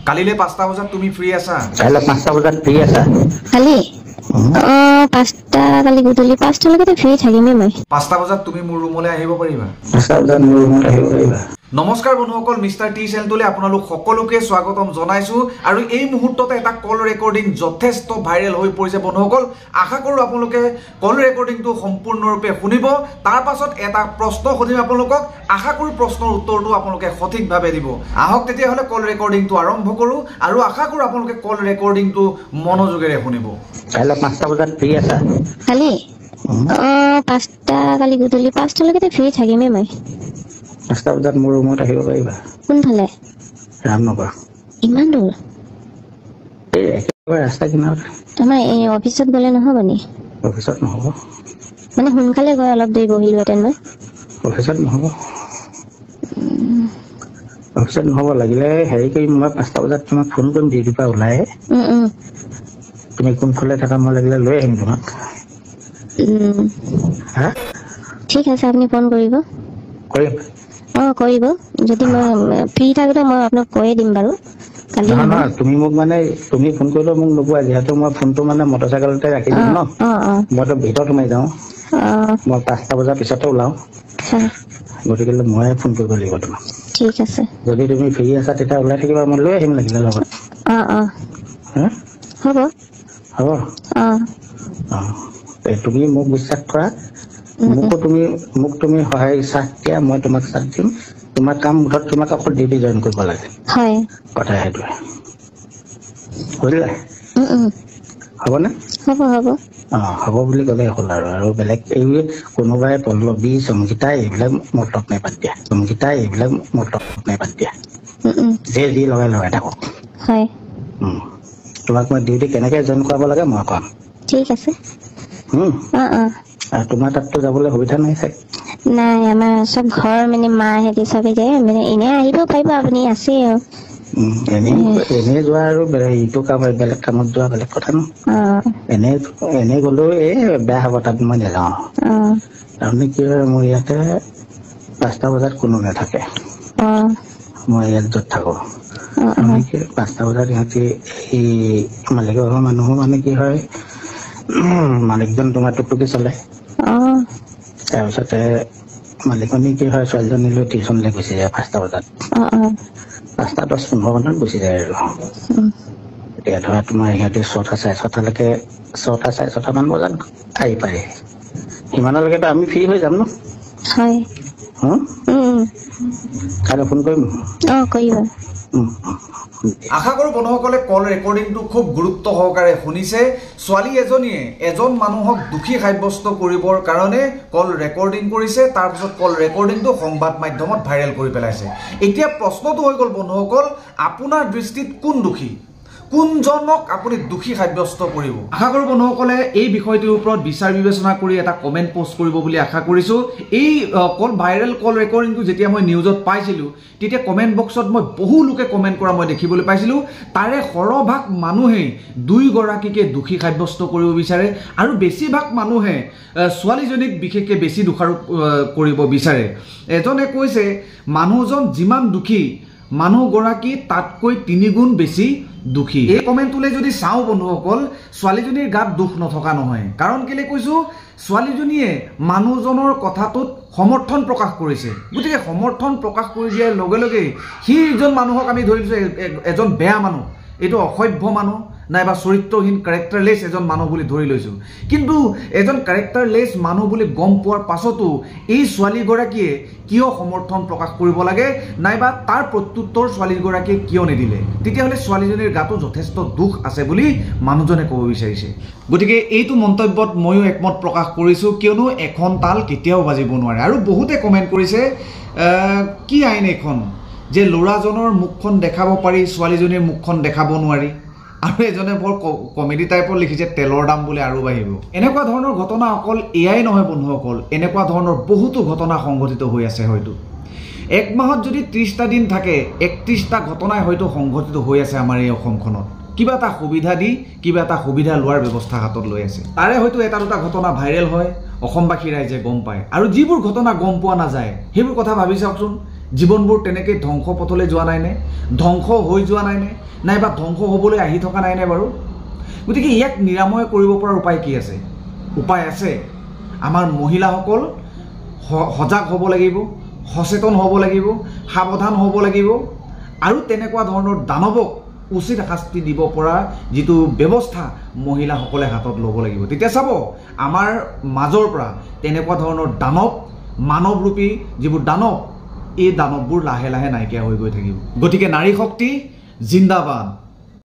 কালিলে 5টা বজাত তুমি ফ্ৰী আছা? কাইলৈ 5টা বজাত ফ্ৰী আছা? কালি 5টা কালি গধূলি 5টা লৈকে ফ্ৰী থাকিমে মই। 5টা বজাত তুমি মোৰ ৰুমলৈ আহিব পাৰিবা? 5টা বজাত মোৰ ৰুমত আহিব পাৰিবা। নমস্কাৰ বন্ধুসকল, মিষ্টাৰ টি চেনেলটোলৈ আপোনালোক সকলোকে স্বাগতম জনাইছো। আৰু এই মুহূৰ্ততে এটা কল ৰেকৰ্ডিং যথেষ্ট ভাইৰেল হৈ পৰিছে বন্ধুসকল। আশা কৰোঁ আপোনালোকে কল ৰেকৰ্ডিংটো সম্পূৰ্ণৰূপে শুনিব। তাৰ পাছত এটা প্ৰশ্ন সুধিম আপোনালোকক। আশা কৰোঁ প্ৰশ্নৰ উত্তৰটো আপোনালোকে সঠিকভাৱে দিব। আহক তেতিয়াহ'লে কল ৰেকৰ্ডিংটো আৰম্ভ কৰোঁ আৰু আশা কৰোঁ আপোনালোকে কল ৰেকৰ্ডিংটো মনোযোগেৰে শুনিব। কাইলৈ 5টা বজাত ফ্ৰী আছা? কালি 5টা কালি গধূলি 5টা লৈকে ফ্ৰী থাকিমে মই। 5টা বজাত মোৰ ৰুমত আহিব পাৰিবা? কোনফালে? ৰামনগৰ। ইমান দূৰ? এই একেবাৰে ৰাস্তা কিনাৰত। আমাৰ এই অফিচত গ'লে নহ'ব নি? অফিচত নহ'ব। মানে সোনকালে গৈ অলপ দেৰি বহিলোহেঁতেন মই। অফিচত নহ'ব। অফিচত নহ'ব, লাগিলে হেৰি কৰি মই 5টা বজাত তোমাক ফোন কৰিম ডিউটিৰ পৰা ওলাই। তুমি কোনফালে থাকা মই লাগিলে লৈ আহিম তোমাক। হা? ঠিক আছে, আপুনি ফোন কৰিব। কৰিম? কৰিব। যদি মই ফ্ৰী থাকোঁতে মই আপোনাক কৈয়ে দিম বাৰু। কালি নহয়, তুমি মোক মানে তুমি ফোন কৰিলেও মোক নোপোৱা, যিহেতু মই ফোনটো মানে মটৰচাইকেলতে ৰাখি দিম ন। মইতো ভিতৰত সোমাই যাওঁ। মই 5টা বজাৰ পিছতে ওলাওঁ। গতিকে ময়ে ফোন কৰিব লাগিব তোমাক। ঠিক আছে। যদি তুমি ফ্ৰী আছা তেতিয়া ওলাই থাকিবা, মই লৈ আহিম লাগিলে লগত। হ'ব হ'ব। তুমি মোক বিশ্বাস কৰা, মোক তুমি সহায় চাথ দিয়া, মই তোমাক চাথ দিম। তোমাৰ কাম মুঠত তোমাক অকল ডিউটি জইন কৰিব লাগে। হয়, কথা সেইটোৱে। বুজিলা? হ'বনে? হ'ব হ'ব। হ'ব বুলি ক'লে হ'ল আৰু বেলেগ এই কোনোবাই পল্লৱী সংগীতা এইবিলাক মতলব নাই, বাদ দিয়া। সংগীতা এইবিলাক মতলব নাই, বাদ দিয়া। যি লগাই থাকক। হয়। তোমাক মই ডিউটি কেনেকে জইন কৰাব লাগে মই ক'ম। ঠিক আছে। আৰু তোমাৰ তাততো যাবলৈ সুবিধা নাই চাগে? নাই, আমাৰ চব ঘৰ মানে মাহেঁতি চবে যায়, মানে এনে আহিব পাৰিব, আপুনি আছে আৰু। এনেই যোৱা আৰু ইটো কাম বেলেগ কামত যোৱা বেলেগ কথা ন। এনেই গ'লেও বেয়া হ'ব, তাত মই নাযাওঁ। তাৰমানে কি হয়, মোৰ ইয়াতে 5টা বজাত কোনো নাথাকে। মই ইয়াত য'ত থাকো 5টা বজাত সিহঁতি এই মালিকৰ ঘৰৰ মানুহো মানে কি হয়, মালিকজন তোমাৰ টুকটুকি চলে। তাৰপিছতে মালিকনী কি হয়, ছোৱালীজনীলৈ টিউচনলৈ গুচি যায় 5টা বজাত। 5টা 10-15 মানত গুচি যায় আৰু। এতিয়া ধৰা তোমাৰ সিহঁতি 6টা 6:30লৈকে 6টা 6:30মান বজাত আহি পায়। সিমানলৈকেতো আমি ফ্ৰী হৈ যাম ন। হয়। কাইলৈ ফোন কৰিম। কৰিব। আশা কৰোঁ বন্ধুসকলে কল ৰেকৰ্ডিংটো খুব গুৰুত্ব সহকাৰে শুনিছে। ছোৱালী এজনীয়ে এজন মানুহক দোষী সাব্যস্ত কৰিবৰ কাৰণে কল ৰেকৰ্ডিং কৰিছে। তাৰপিছত কল ৰেকৰ্ডিংটো সংবাদ মাধ্যমত ভাইৰেল কৰি পেলাইছে। এতিয়া প্ৰশ্নটো হৈ গ'ল বন্ধুসকল, আপোনাৰ দৃষ্টিত কোন দোষী? কোনজনক আপুনি দোষী সাব্যস্ত কৰিব? আশা কৰোঁ বন্ধুসকলে এই বিষয়টোৰ ওপৰত বিচাৰ বিবেচনা কৰি এটা কমেণ্ট পোষ্ট কৰিব বুলি আশা কৰিছোঁ। এই ভাইৰেল কল ৰেকৰ্ডিংটো যেতিয়া মই নিউজত পাইছিলোঁ, তেতিয়া কমেণ্ট বক্সত মই বহু লোকে কমেণ্ট কৰা মই দেখিবলৈ পাইছিলোঁ। তাৰে সৰহভাগ মানুহেই দুয়োগৰাকীকে দোষী সাব্যস্ত কৰিব বিচাৰে আৰু বেছিভাগ মানুহে ছোৱালীজনীক বিশেষকৈ বেছি দোষাৰোপ কৰিব বিচাৰে। এজনে কৈছে, মানুহজন যিমান দোষী, মানুহগৰাকী তাতকৈ 3 গুণ বেছি দোষী। এই কমেণ্টটোলৈ যদি চাওঁ বন্ধুসকল, ছোৱালীজনীৰ গাত দুখ নথকা নহয়। কাৰণ কেলৈ কৈছোঁ, ছোৱালীজনীয়ে মানুহজনৰ কথাটোত সমৰ্থন প্ৰকাশ কৰিছে। গতিকে সমৰ্থন প্ৰকাশ কৰি দিয়াৰ লগে লগেই সিজন মানুহক আমি ধৰি লৈছোঁ এজন বেয়া মানুহ, এইটো অসভ্য মানুহ, নাইবা চৰিত্ৰহীন কেৰেক্টাৰলেছ এজন মানুহ বুলি ধৰি লৈছোঁ। কিন্তু এজন কেৰেক্টাৰলেছ মানুহ বুলি গম পোৱাৰ পাছতো এই ছোৱালীগৰাকীয়ে কিয় সমৰ্থন প্ৰকাশ কৰিব লাগে, নাইবা তাৰ প্ৰত্যুত্তৰ ছোৱালীগৰাকীয়ে কিয় নিদিলে? তেতিয়াহ'লে ছোৱালীজনীৰ গাতো যথেষ্ট দুখ আছে বুলি মানুহজনে ক'ব বিচাৰিছে। গতিকে এইটো মন্তব্যত ময়ো একমত প্ৰকাশ কৰিছোঁ, কিয়নো এখন তাল কেতিয়াও বাজিব নোৱাৰে। আৰু বহুতে কমেণ্ট কৰিছে, কি আইন এইখন যে ল'ৰাজনৰ মুখখন দেখাব পাৰি, ছোৱালীজনীৰ মুখখন দেখাব নোৱাৰি? আৰু এজনে বৰ কমেডি টাইপৰ লিখিছে, তেলৰ দাম বোলে আৰু বাঢ়িব। এনেকুৱা ধৰণৰ ঘটনা অকল এয়াই নহয় বন্ধুসকল, এনেকুৱা ধৰণৰ বহুতো ঘটনা সংঘটিত হৈ আছে। হয়তো 1 মাহত যদি 30টা দিন থাকে, 31টা ঘটনাই হয়তো সংঘটিত হৈ আছে আমাৰ এই অসমখনত। কিবা এটা সুবিধা দি কিবা এটা সুবিধা লোৱাৰ ব্যৱস্থা হাতত লৈ আছে। তাৰে হয়তো এটা দুটা ঘটনা ভাইৰেল হয়, অসমবাসী ৰাইজে গম পায়। আৰু যিবোৰ ঘটনা গম পোৱা নাযায় সেইবোৰ কথা ভাবি চাওকচোন, জীৱনবোৰ তেনেকৈ ধ্বংস পথলৈ যোৱা নাইনে, ধ্বংস হৈ যোৱা নাইনে, নাইবা ধ্বংস হ'বলৈ আহি থকা নাই নে বাৰু গতিকে ইয়াক নিৰাময় কৰিব পৰাৰ উপায় কি আছে উপায় আছে আমাৰ মহিলাসকল সজাগ হ'ব লাগিব সচেতন হ'ব লাগিব সাৱধান হ'ব লাগিব আৰু তেনেকুৱা ধৰণৰ দানৱক উচিত শাস্তি দিব পৰা যিটো ব্যৱস্থা মহিলাসকলে হাতত ল'ব লাগিব তেতিয়া চাব আমাৰ মাজৰ পৰা তেনেকুৱা ধৰণৰ দানৱ মানৱৰূপী যিবোৰ দানৱ এই দানৱবোৰ লাহে লাহে নাইকিয়া হৈ গৈ থাকিব গতিকে নাৰী শক্তি জিন্দাবাদ